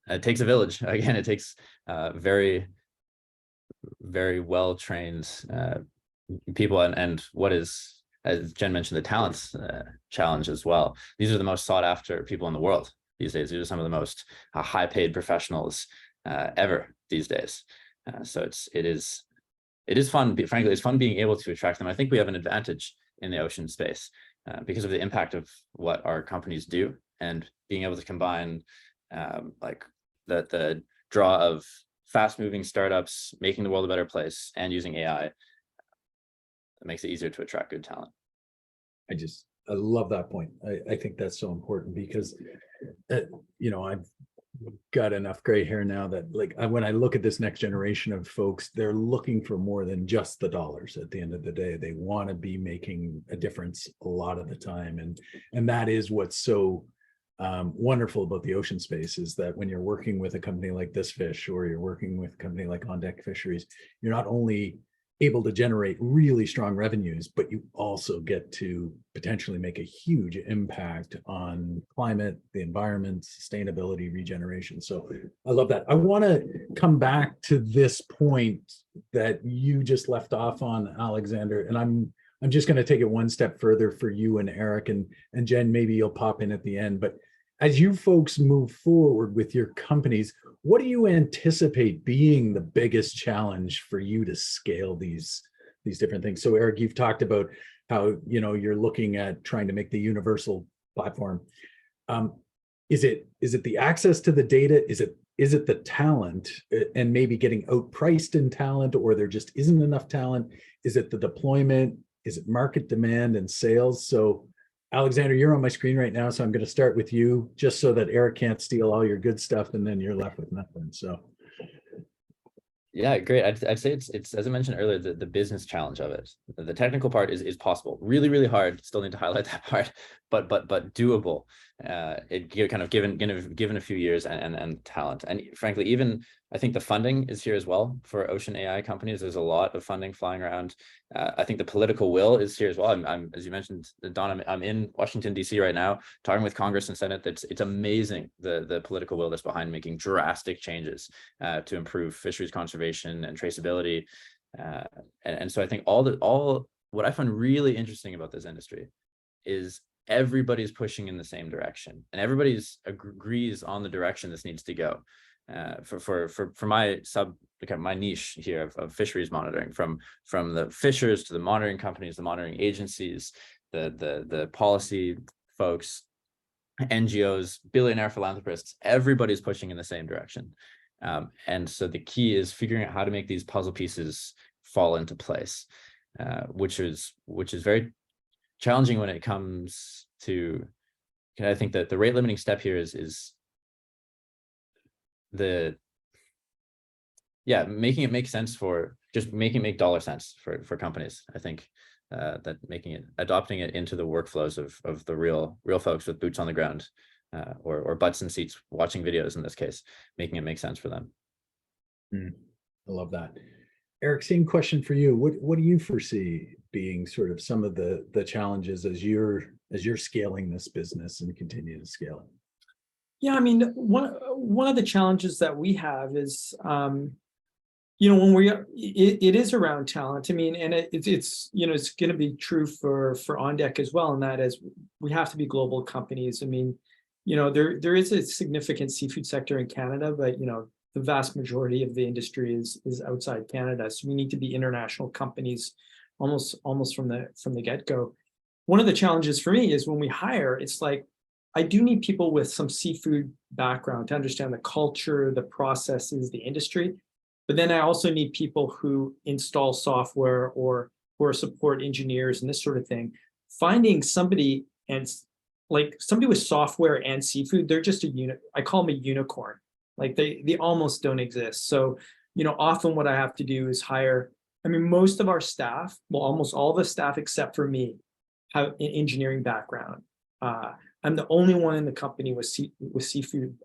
a village. Again, it takes very, very well trained people, and what is, as Jen mentioned, the talents challenge as well. These are the most sought after people in the world these days. These are some of the most high paid professionals ever these days. So it is fun. Frankly, it's fun being able to attract them. I think we have an advantage in the ocean space because of the impact of what our companies do, and being able to combine like the draw of fast-moving startups, making the world a better place, and using AI. It makes it easier to attract good talent. I love that point. I think that's so important because, I've got enough gray hair now that when I look at this next generation of folks, they're looking for more than just the dollars at the end of the day. They want to be making a difference a lot of the time. And that is what's so wonderful about the ocean space, is that when you're working with a company like This Fish, or you're working with a company like OnDeck Fisheries, you're not only able to generate really strong revenues, but you also get to potentially make a huge impact on climate, the environment, sustainability, regeneration. So I love that. I want to come back to this point that you just left off on, Alexander, and I'm just going to take it one step further for you and Eric, and Jen, maybe you'll pop in at the end. But as you folks move forward with your companies, what do you anticipate being the biggest challenge for you to scale these different things? So Eric, you've talked about how you're looking at trying to make the universal platform. Is it the access to the data? Is it the talent, and maybe getting outpriced in talent, or there just isn't enough talent? Is it the deployment? Is it market demand and sales? So Alexander, you're on my screen right now, so I'm going to start with you, just so that Eric can't steal all your good stuff, and then you're left with nothing. So, yeah, great. I'd say it's as I mentioned earlier, the business challenge of it. The technical part is possible, really, really hard. Still need to highlight that part, but doable. It kind of given a few years and talent, and frankly, even I think the funding is here as well for ocean AI companies. There's a lot of funding flying around. I think the political will is here as well. I'm as you mentioned, Don, I'm in Washington, D.C. right now, talking with Congress and Senate. It's amazing the political will that's behind making drastic changes to improve fisheries conservation and traceability. And so I think all what I find really interesting about this industry is everybody's pushing in the same direction, and everybody's agrees on the direction this needs to go. For my my niche here of fisheries monitoring, from the fishers to the monitoring companies, the monitoring agencies, the policy folks, NGOs, billionaire philanthropists, everybody's pushing in the same direction. And so the key is figuring out how to make these puzzle pieces fall into place, which is very challenging when it comes to, I think that the rate limiting step here is making it make sense making it make dollar sense for companies. I think that adopting it into the workflows of the real folks with boots on the ground, or butts in seats watching videos in this case, making it make sense for them. I love that. Eric, same question for you. What do you foresee being sort of some of the challenges as you're scaling this business and continue to scale it? Yeah, I mean, one of the challenges that we have is, when it is around talent. I mean, and it's going to be true for OnDeck as well, and that is we have to be global companies. I mean, there is a significant seafood sector in Canada, but the vast majority of the industry is outside Canada. So we need to be international companies almost from the get-go. One of the challenges for me is when we hire, it's like, I do need people with some seafood background to understand the culture, the processes, the industry. But then I also need people who install software or who are support engineers and this sort of thing. Finding somebody with software and seafood, they're just I call them a unicorn. Like they almost don't exist. So, often what I have to do is hire, most of our staff, well, almost all the staff except for me have an engineering background. I'm the only one in the company with a seafood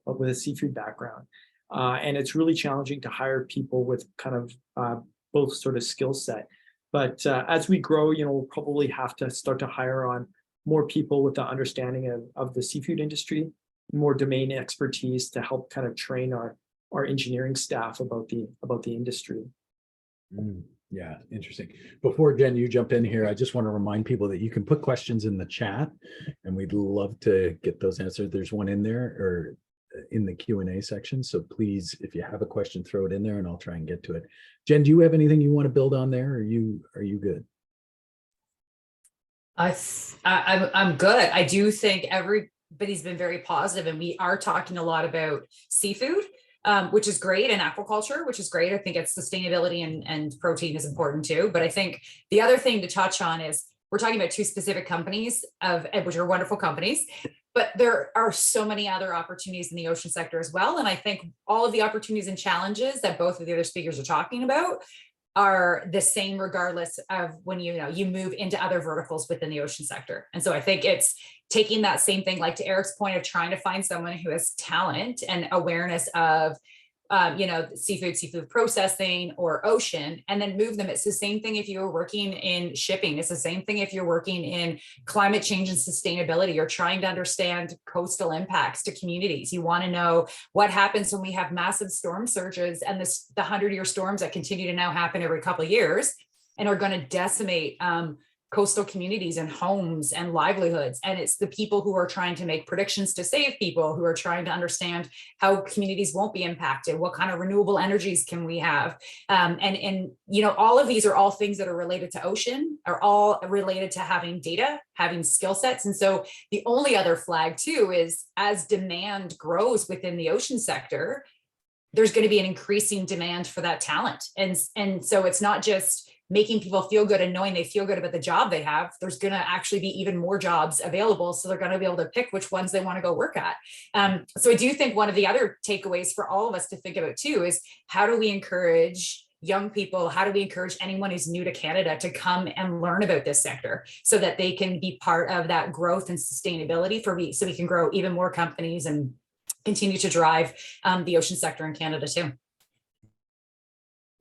background. And it's really challenging to hire people with kind of both sort of skill set. But as we grow, we'll probably have to start to hire on more people with the understanding of the seafood industry, more domain expertise to help kind of train our engineering staff about the industry. Yeah, interesting. Before Jen, you jump in here, I just want to remind people that you can put questions in the chat, and we'd love to get those answered. There's one in there or in the Q&A section. So please, if you have a question, throw it in there and I'll try and get to it. Jen, do you have anything you want to build on there? Or are you good? I'm good. I do think everybody's been very positive, and we are talking a lot about seafood. which is great, and aquaculture, which is great. I think it's sustainability and protein is important too. But I think the other thing to touch on is we're talking about two specific companies which are wonderful companies, but there are so many other opportunities in the ocean sector as well. And I think all of the opportunities and challenges that both of the other speakers are talking about are the same regardless of when you move into other verticals within the ocean sector. And so I think it's taking that same thing, like to Eric's point of trying to find someone who has talent and awareness of seafood processing or ocean, and then move them. It's the same thing if you're working in shipping. It's the same thing if you're working in climate change and sustainability. You're trying to understand coastal impacts to communities. You want to know what happens when we have massive storm surges and the 100-year storms that continue to now happen every couple of years and are going to decimate coastal communities and homes and livelihoods. And it's the people who are trying to make predictions to save people, who are trying to understand how communities won't be impacted, what kind of renewable energies can we have. And all of these are all things that are related to ocean, are all related to having data, having skill sets. And so the only other flag too is as demand grows within the ocean sector, there's going to be an increasing demand for that talent. And so it's not just making people feel good and knowing they feel good about the job they have. There's going to actually be even more jobs available. So they're going to be able to pick which ones they want to go work at. So I do think one of the other takeaways for all of us to think about too is how do we encourage young people? How do we encourage anyone who's new to Canada to come and learn about this sector so that they can be part of that growth and sustainability so we can grow even more companies and continue to drive the ocean sector in Canada too.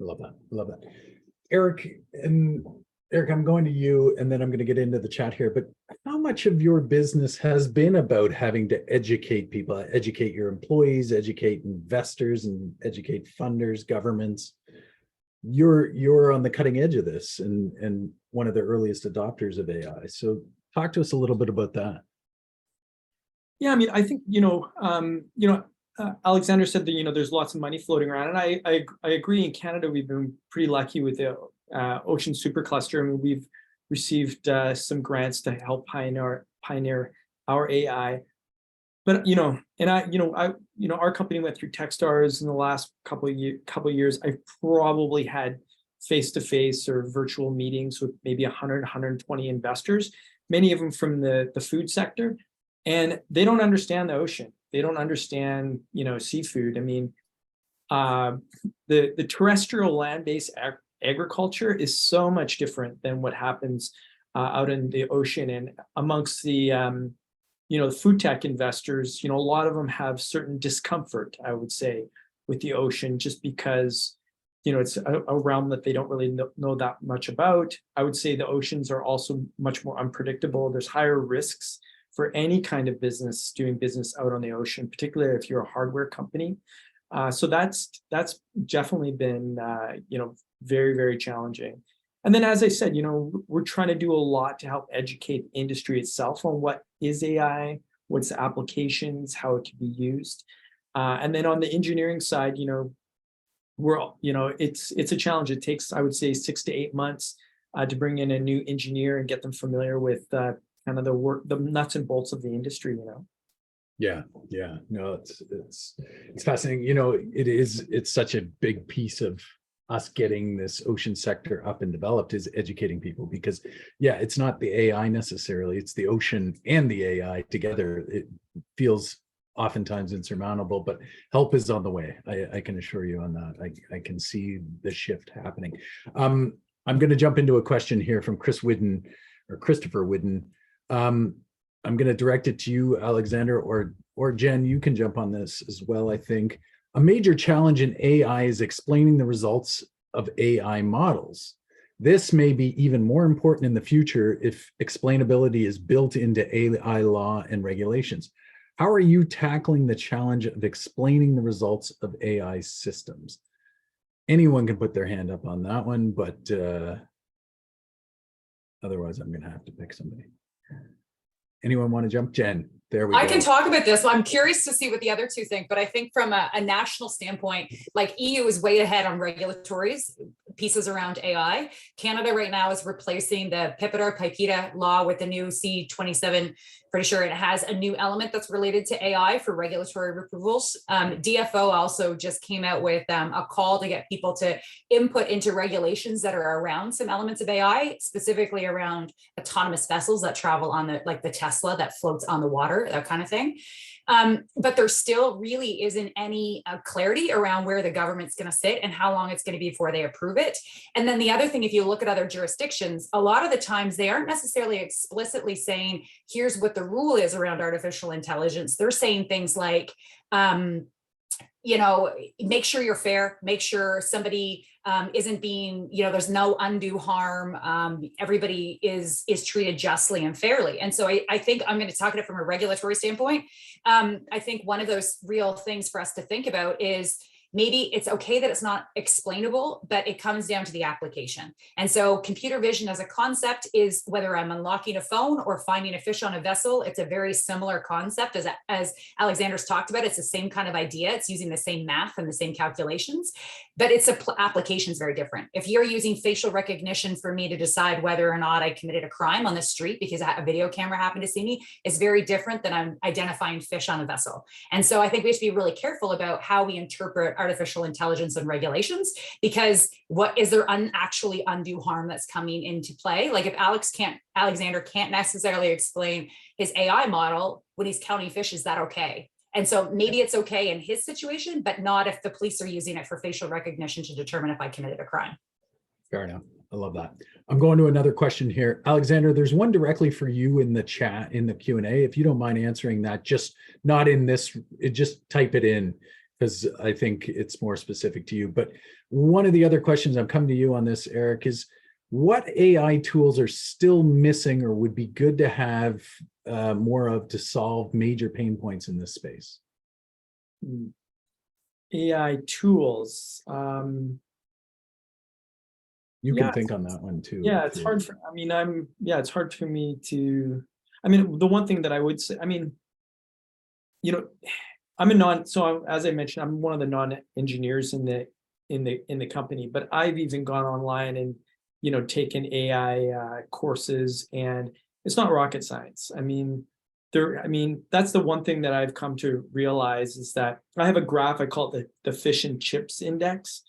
Love that. Love that. Eric, I'm going to you, and then I'm going to get into the chat here, but how much of your business has been about having to educate people, educate your employees, educate investors, and educate funders, governments? You're on the cutting edge of this and one of the earliest adopters of AI. So talk to us a little bit about that. Yeah, I mean, I think, Alexander said that, there's lots of money floating around. And I agree. In Canada, we've been pretty lucky with the Ocean Supercluster. I mean, we've received some grants to help pioneer our AI. But, our company went through Techstars in the last couple of years. I've probably had face-to-face or virtual meetings with maybe 100, 120 investors, many of them from the food sector. And they don't understand the ocean. They don't understand, seafood. I mean, the terrestrial land-based agriculture is so much different than what happens out in the ocean. And amongst the, the food tech investors, a lot of them have certain discomfort, I would say, with the ocean, just because, it's a realm that they don't really know that much about. I would say the oceans are also much more unpredictable. There's higher risks for any kind of business doing business out on the ocean, particularly if you're a hardware company. So that's definitely been, very, very challenging. And then, as I said, we're trying to do a lot to help educate industry itself on what is AI, what's the applications, how it can be used. And then on the engineering side, it's a challenge. It takes, I would say, 6 to 8 months to bring in a new engineer and get them familiar with kind of the nuts and bolts of the industry, Yeah. No, it's fascinating. It's such a big piece of us getting this ocean sector up and developed is educating people, because it's not the AI necessarily, it's the ocean and the AI together. It feels oftentimes insurmountable, but help is on the way. I can assure you on that. I can see the shift happening. I'm going to jump into a question here from Christopher Whidden. I'm going to direct it to you, Alexander, or Jen, you can jump on this as well. I think a major challenge in AI is explaining the results of AI models. This may be even more important in the future if explainability is built into AI law and regulations. How are you tackling the challenge of explaining the results of AI systems? Anyone can put their hand up on that one, but otherwise I'm going to have to pick somebody. Anyone want to jump? Jen, there we go. I can talk about this. Well, I'm curious to see what the other two think, but I think from a national standpoint, like EU is way ahead on regulatories pieces around AI. Canada right now is replacing the Pipita law with the new C27. Pretty sure it has a new element that's related to AI for regulatory approvals. DFO also just came out with a call to get people to input into regulations that are around some elements of AI, specifically around autonomous vessels that travel on the Tesla that floats on the water, that kind of thing. But there still really isn't any clarity around where the government's going to sit and how long it's going to be before they approve it. And then the other thing, if you look at other jurisdictions, a lot of the times they aren't necessarily explicitly saying, here's what the rule is around artificial intelligence. They're saying things like, make sure you're fair, make sure somebody isn't being, there's no undue harm. Everybody is treated justly and fairly. And so I think I'm going to talk about it from a regulatory standpoint. I think one of those real things for us to think about is maybe it's okay that it's not explainable, but it comes down to the application. And so computer vision as a concept is whether I'm unlocking a phone or finding a fish on a vessel, it's a very similar concept as Alexander's talked about. It's the same kind of idea. It's using the same math and the same calculations, but its application is very different. If you're using facial recognition for me to decide whether or not I committed a crime on the street because a video camera happened to see me, is very different than I'm identifying fish on a vessel. And so I think we have to be really careful about how we interpret artificial intelligence and regulations, because what is there actually undue harm that's coming into play? Like if Alexander can't necessarily explain his AI model when he's counting fish, is that okay? And so maybe it's okay in his situation, but not if the police are using it for facial recognition to determine if I committed a crime. Fair enough. I love that. I'm going to another question here. Alexander, there's one directly for you in the chat, in the Q&A. If you don't mind answering that, just not in this, just type it in, because I think it's more specific to you. But one of the other questions, I'm coming to you on this, Eric, is what AI tools are still missing or would be good to have more of to solve major pain points in this space? AI tools. You can think on that one too. Yeah, it's hard for, it's hard for me to, the one thing that I would say, as I mentioned, I'm one of the non-engineers in the company, but I've even gone online and, taken AI courses, and it's not rocket science. That's the one thing that I've come to realize is that I have a graph, I call it the fish and chips index,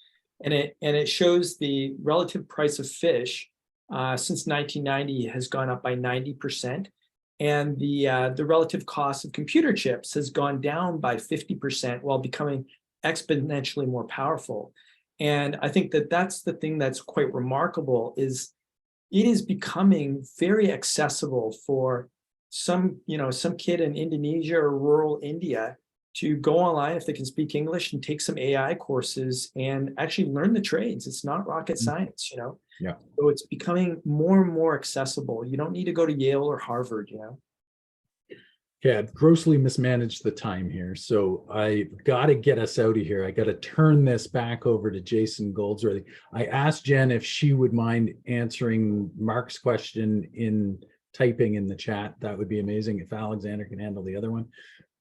and it shows the relative price of fish since 1990 has gone up by 90%. And the relative cost of computer chips has gone down by 50% while becoming exponentially more powerful. And I think that that's the thing that's quite remarkable, is it is becoming very accessible for some kid in Indonesia or rural India to go online, if they can speak English, and take some AI courses and actually learn the trades. It's not rocket science, Yeah. So it's becoming more and more accessible. You don't need to go to Yale or Harvard, Okay, I've grossly mismanaged the time here, so I got to get us out of here. I got to turn this back over to Jason Goldsworthy. I asked Jen if she would mind answering Mark's question in typing in the chat. That would be amazing. If Alexander can handle the other one,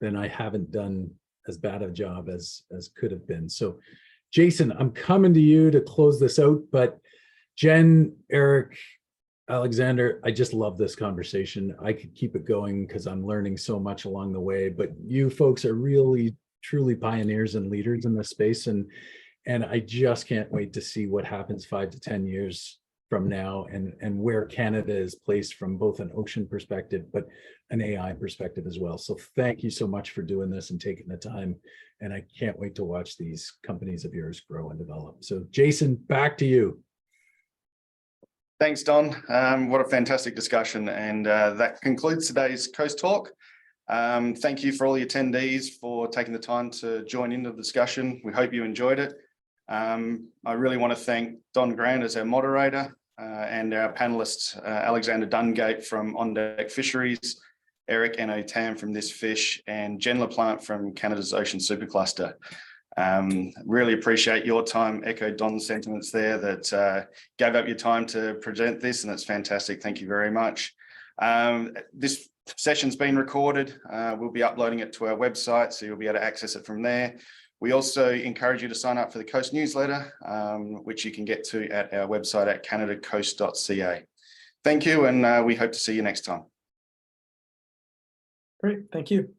then I haven't done as bad a job as could have been. So Jason, I'm coming to you to close this out, but Jen, Eric, Alexander, I just love this conversation. I could keep it going because I'm learning so much along the way, but you folks are really, truly pioneers and leaders in this space. And I just can't wait to see what happens 5 to 10 years from now and where Canada is placed from both an ocean perspective, but an AI perspective as well. So thank you so much for doing this and taking the time. And I can't wait to watch these companies of yours grow and develop. So Jason, back to you. Thanks, Don. What a fantastic discussion. And that concludes today's Coast Talk. Thank you for all the attendees for taking the time to join in the discussion. We hope you enjoyed it. I really want to thank Don Grant as our moderator and our panelists, Alexander Dungate from OnDeck Fisheries, Eric Enno Tamm from This Fish, and Jen LaPlante from Canada's Ocean Supercluster. Really appreciate your time, echo Don's sentiments there, that gave up your time to present this, and it's fantastic. Thank you very much. This session's been recorded. We'll be uploading it to our website, so you'll be able to access it from there. We also encourage you to sign up for the Coast newsletter, which you can get to at our website at canadacoast.ca. Thank you, and we hope to see you next time. Great, thank you.